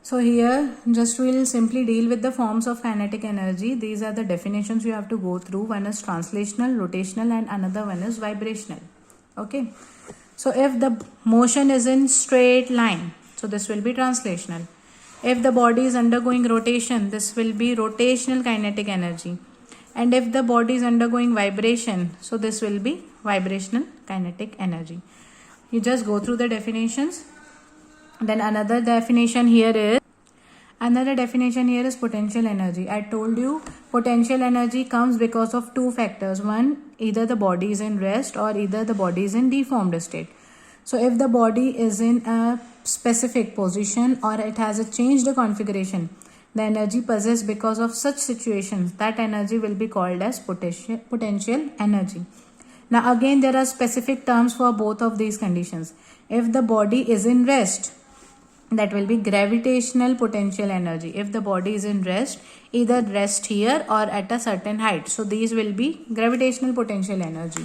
So here just we'll simply deal with the forms of kinetic energy. These are the definitions you have to go through. One is translational, rotational, and another one is vibrational. Okay. So if the motion is in straight line, so this will be translational. If the body is undergoing rotation, this will be rotational kinetic energy. And if the body is undergoing vibration, so this will be vibrational kinetic energy. You just go through the definitions. Then another definition here is potential energy. I told you potential energy comes because of two factors. One, either the body is in rest or either the body is in deformed state. So if the body is in a specific position or it has a changed configuration, the energy possessed because of such situations, that energy will be called as potential energy. Now again, there are specific terms for both of these conditions. If the body is in rest, that will be gravitational potential energy. If the body is in rest, either rest here or at a certain height, so these will be gravitational potential energy.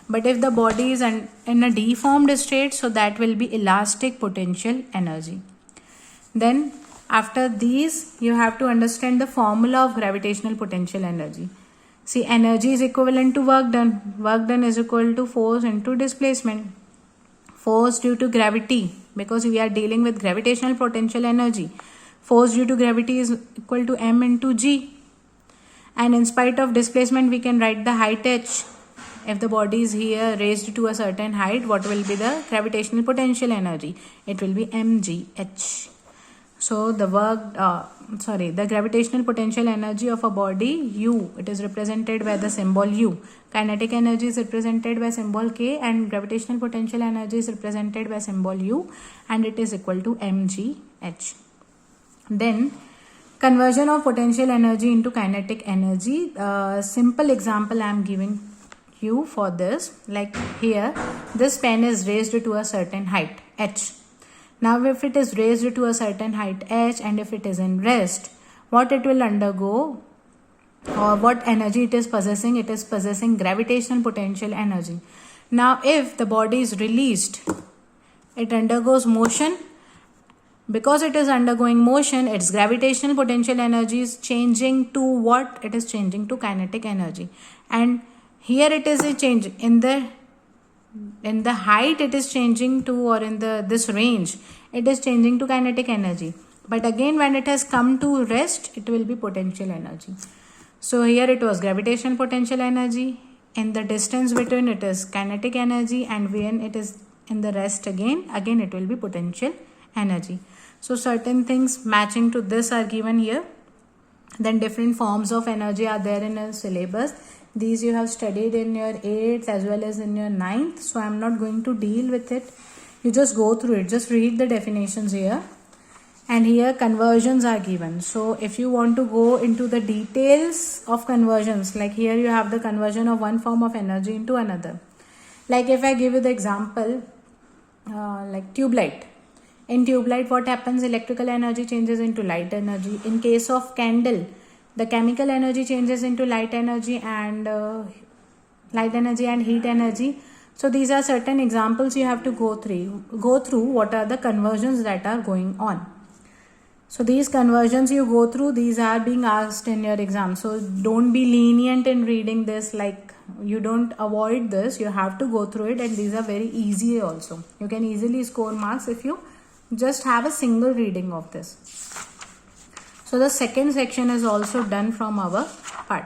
But if the body is in a deformed state, so that will be elastic potential energy. Then after these, you have to understand the formula of gravitational potential energy. See, energy is equivalent to work done. Work done is equal to force into displacement. Force due to gravity, because we are dealing with gravitational potential energy. Force due to gravity is equal to m into g. And in spite of displacement, we can write the height h. If the body is here raised to a certain height, what will be the gravitational potential energy? It will be mgh. So the the gravitational potential energy of a body U, it is represented by the symbol U. Kinetic energy is represented by symbol K, and gravitational potential energy is represented by symbol U, and it is equal to mgh. Then conversion of potential energy into kinetic energy. Simple example I am giving you for this. Like here, this pen is raised to a certain height h. Now if it is raised to a certain height h, and if it is in rest, what it will undergo or what energy it is possessing? It is possessing gravitational potential energy. Now if the body is released, it undergoes motion. Because it is undergoing motion, its gravitational potential energy is changing to what? It is changing to kinetic energy. And here it is a change in the height, it is changing to, or in this range, it is changing to kinetic energy. But again, when it has come to rest, it will be potential energy. So here it was gravitational potential energy. In the distance between, it is kinetic energy, and when it is in the rest again it will be potential energy. So certain things matching to this are given here. Then different forms of energy are there in a syllabus. These you have studied in your 8th as well as in your 9th. So I am not going to deal with it. You just go through it. Just read the definitions here. And here conversions are given. So if you want to go into the details of conversions, like here you have the conversion of one form of energy into another. Like if I give you the example, like tube light. In tube light, what happens? Electrical energy changes into light energy. In case of candle, the chemical energy changes into light energy and heat energy. So these are certain examples you have to go through what are the conversions that are going on. So these conversions you go through, these are being asked in your exam. So don't be lenient in reading this, like you don't avoid this. You have to go through it, and these are very easy also. You can easily score marks if you just have a single reading of this. So the second section is also done from our part.